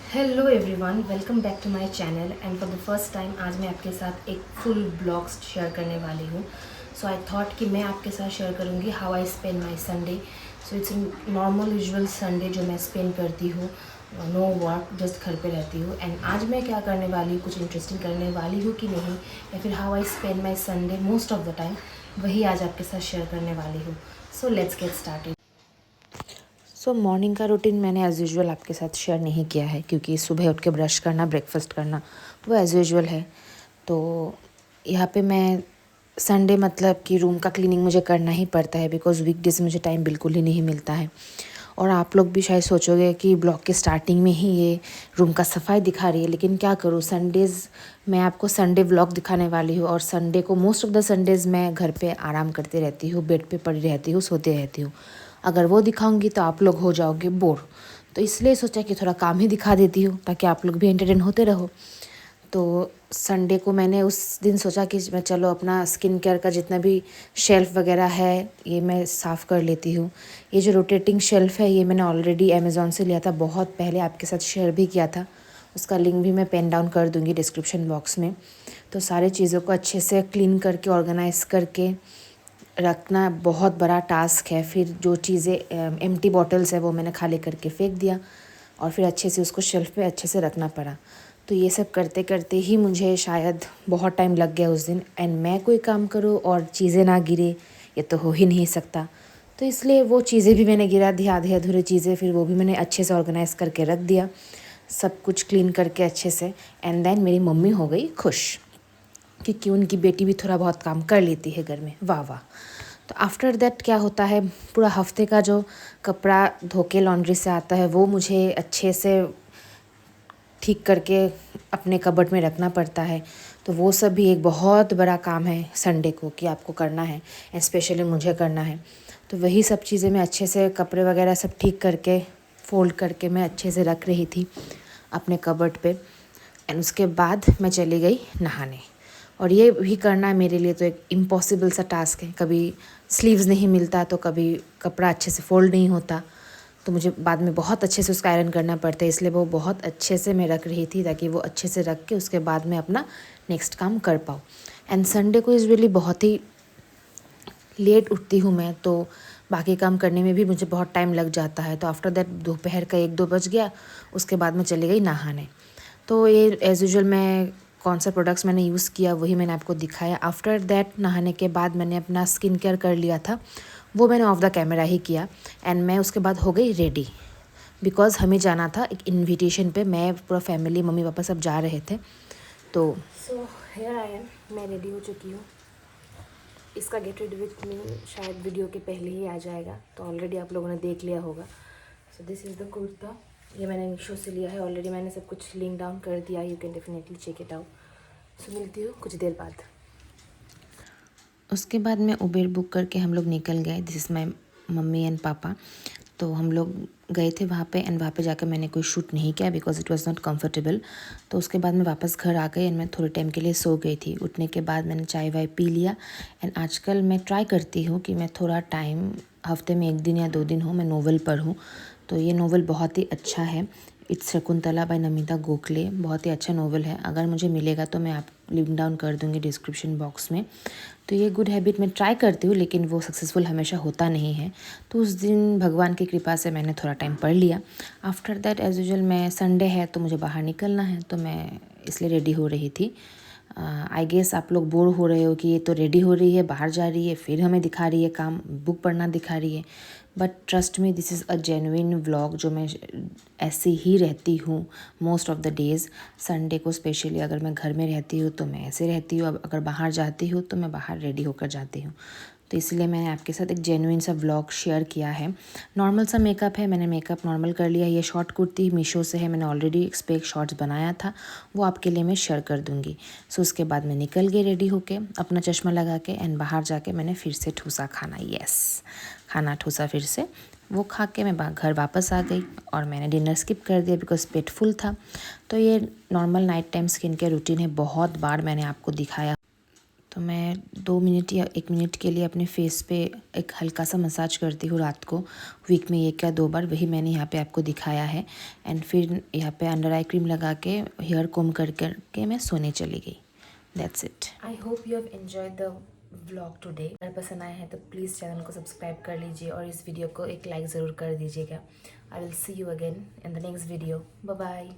Hello everyone, welcome back to my channel and for the first time आज मैं आपके साथ एक फुल ब्लॉग शेयर करने वाली हूँ। सो आई थॉट कि मैं आपके साथ शेयर करूँगी how I spend my Sunday. So it's normal usual Sunday जो मैं स्पेंड करती हूँ, नो वर्क, जस्ट घर पे रहती हूँ। एंड आज मैं क्या करने वाली हूँ, कुछ इंटरेस्टिंग करने वाली हूँ कि नहीं, या फिर how I spend my Sunday most of the time, वही आज आपके साथ शेयर करने वाली हूँ। So let's get started. So morning का रूटीन मैंने एज़ यूजुअल आपके साथ शेयर नहीं किया है, क्योंकि सुबह उठ के ब्रश करना, ब्रेकफास्ट करना वो एज़ यूजुअल है। तो यहाँ पे मैं संडे मतलब कि रूम का क्लीनिंग मुझे करना ही पड़ता है, बिकॉज़ वीकडेज से मुझे टाइम बिल्कुल ही नहीं मिलता है। और आप लोग भी शायद सोचोगे कि ब्लॉग के स्टार्टिंग में ही ये रूम का सफाई दिखा रही है, लेकिन क्या करूँ, संडेज़ मैं आपको संडे व्लॉग दिखाने वाली हूँ। और संडे को मोस्ट ऑफ द संडेज़ मैं घर पे आराम करती रहती हूँ, बेड पे पड़ी रहती हूँ, सोती रहती हूँ। अगर वो दिखाऊंगी तो आप लोग हो जाओगे बोर, तो इसलिए सोचा कि थोड़ा काम ही दिखा देती हूँ ताकि आप लोग भी एंटरटेन होते रहो। तो संडे को मैंने उस दिन सोचा कि मैं चलो अपना स्किन केयर का जितना भी शेल्फ़ वगैरह है ये मैं साफ़ कर लेती हूँ। ये जो रोटेटिंग शेल्फ़ है ये मैंने ऑलरेडी अमेज़ॉन से लिया था, बहुत पहले आपके साथ शेयर भी किया था। उसका लिंक भी मैं पेन डाउन कर दूँगी डिस्क्रिप्शन बॉक्स में। तो सारी चीज़ों को अच्छे से क्लीन करके ऑर्गेनाइज़ करके रखना बहुत बड़ा टास्क है। फिर जो चीज़ें एम्प्टी बॉटल्स है वो मैंने खाली करके फेंक दिया, और फिर अच्छे से उसको शेल्फ़ पे अच्छे से रखना पड़ा। तो ये सब करते करते ही मुझे शायद बहुत टाइम लग गया उस दिन। एंड मैं कोई काम करूँ और चीज़ें ना गिरे, ये तो हो ही नहीं सकता। तो इसलिए वो चीज़ें भी मैंने गिरा दी, आधे अधूरे चीज़ें, फिर वो भी मैंने अच्छे से ऑर्गेनाइज़ करके रख दिया, सब कुछ क्लीन करके अच्छे से। एंड देन मेरी मम्मी हो गई खुश, क्योंकि उनकी बेटी भी थोड़ा बहुत काम कर लेती है घर में, वाह वाह। तो आफ्टर दैट क्या होता है, पूरा हफ्ते का जो कपड़ा धो के लॉन्ड्री से आता है वो मुझे अच्छे से ठीक करके अपने कबर्ड में रखना पड़ता है। तो वो सब भी एक बहुत बड़ा काम है संडे को कि आपको करना है, स्पेशली मुझे करना है। तो वही सब चीज़ें मैं अच्छे से कपड़े वगैरह सब ठीक करके फ़ोल्ड करके मैं अच्छे से रख रही थी अपने कबर्ड पे। एंड उसके बाद मैं चली गई नहाने। और ये भी करना मेरे लिए तो एक इम्पॉसिबल सा टास्क है। कभी स्लीव्स नहीं मिलता, तो कभी कपड़ा अच्छे से फ़ोल्ड नहीं होता, तो मुझे बाद में बहुत अच्छे से उसका आयरन करना पड़ता है। इसलिए वो बहुत अच्छे से मैं रख रही थी ताकि वो अच्छे से रख के उसके बाद मैं अपना नेक्स्ट काम कर पाऊँ। एंड संडे को यूजुअली बहुत ही लेट उठती हूँ मैं, तो बाकी काम करने में भी मुझे बहुत टाइम लग जाता है। तो आफ्टर दैट दोपहर का 1-2 बज गया, उसके बाद मैं चली गई नहाने। तो ये एज़ यूजुअल मैं कौन सा प्रोडक्ट्स मैंने यूज़ किया वही मैंने आपको दिखाया। आफ्टर दैट नहाने के बाद मैंने अपना स्किन केयर कर लिया था, वो मैंने ऑफ द कैमरा ही किया। एंड मैं उसके बाद हो गई रेडी, बिकॉज़ हमें जाना था एक इनविटेशन पे। मैं पूरा फैमिली, मम्मी पापा सब जा रहे थे। तो हियर आई एम, मैं रेडी हो चुकी हूँ। इसका गेट रेडी विथ मी शायद वीडियो के पहले ही आ जाएगा, तो ऑलरेडी आप लोगों ने देख लिया होगा। So this is the kurta, ये मैंने मीशो से लिया है। ऑलरेडी मैंने सब कुछ लिंक डाउन कर दिया, you can definitely check it out. So मिलती हूँ कुछ देर बाद। उसके बाद मैं उबेर बुक करके हम लोग निकल गए। This is my mummy and पापा। तो हम लोग गए थे वहाँ पे, एंड वहाँ पे जाकर मैंने कोई शूट नहीं किया because it was not comfortable. तो उसके बाद मैं वापस घर आ गई एंड मैं थोड़े टाइम के लिए सो गई थी। उठने के बाद मैंने चाय वाय पी लिया। एंड आजकल मैं ट्राई करती हूँ कि मैं थोड़ा टाइम, हफ्ते में 1 दिन या 2 दिन हो, मैं नोवेल पढूँ। तो ये नोवेल बहुत ही अच्छा है, इट्स शकुंतला बाय नमिता गोखले। बहुत ही अच्छा नोवेल है, अगर मुझे मिलेगा तो मैं आप लिंक डाउन कर दूँगी डिस्क्रिप्शन बॉक्स में। तो ये गुड हैबिट मैं ट्राई करती हूँ, लेकिन वो सक्सेसफुल हमेशा होता नहीं है। तो उस दिन भगवान की कृपा से मैंने थोड़ा टाइम पढ़ लिया। आफ्टर दैट एज़ यूजुअल मैं, संडे है तो मुझे बाहर निकलना है, तो मैं इसलिए रेडी हो रही थी। आई गेस आप लोग बोर हो रहे हो कि ये तो रेडी हो रही है, बाहर जा रही है, फिर हमें दिखा रही है काम, बुक पढ़ना दिखा रही है। But trust me, this is a genuine vlog, जो मैं ऐसी ही रहती हूँ most of the days. Sunday को स्पेशली अगर मैं घर में रहती हूँ तो मैं ऐसे रहती हूँ, अब अगर बाहर जाती हूँ तो मैं बाहर रेडी होकर जाती हूँ। तो इसलिए मैंने आपके साथ एक जेन्युइन सा व्लॉग शेयर किया है। नॉर्मल सा मेकअप है, मैंने मेकअप नॉर्मल कर लिया। ये शॉर्ट कुर्ती मीशो से है, मैंने ऑलरेडी एक्सपेक्ट शॉर्ट्स बनाया था, वो आपके लिए मैं शेयर कर दूँगी। सो उसके बाद मैं निकल गई रेडी होके, अपना चश्मा लगा के, एंड बाहर जाके मैंने फिर से ठूसा खाना, यस, खाना ठूसा फिर से। वो खा के मैं घर वापस आ गई, और मैंने डिनर स्किप कर दिया बिकॉज पेट फुल था। तो ये normal night time skin care routine है, बहुत बार मैंने आपको दिखाया। तो मैं 2 मिनट या 1 मिनट के लिए अपने फेस पे एक हल्का सा मसाज करती हूँ रात को। वीक में 1 या 2 बार, वही मैंने यहाँ पे आपको दिखाया है। एंड फिर यहाँ पे अंडर आई क्रीम लगा के हेयर कोम करके मैं सोने चली गई। That's it. I hope you have enjoyed the vlog today. अगर पसंद आया है तो प्लीज़ चैनल को सब्सक्राइब कर लीजिए और इस वीडियो को एक लाइक ज़रूर कर दीजिएगा। I will see you again in the next video. Bye bye.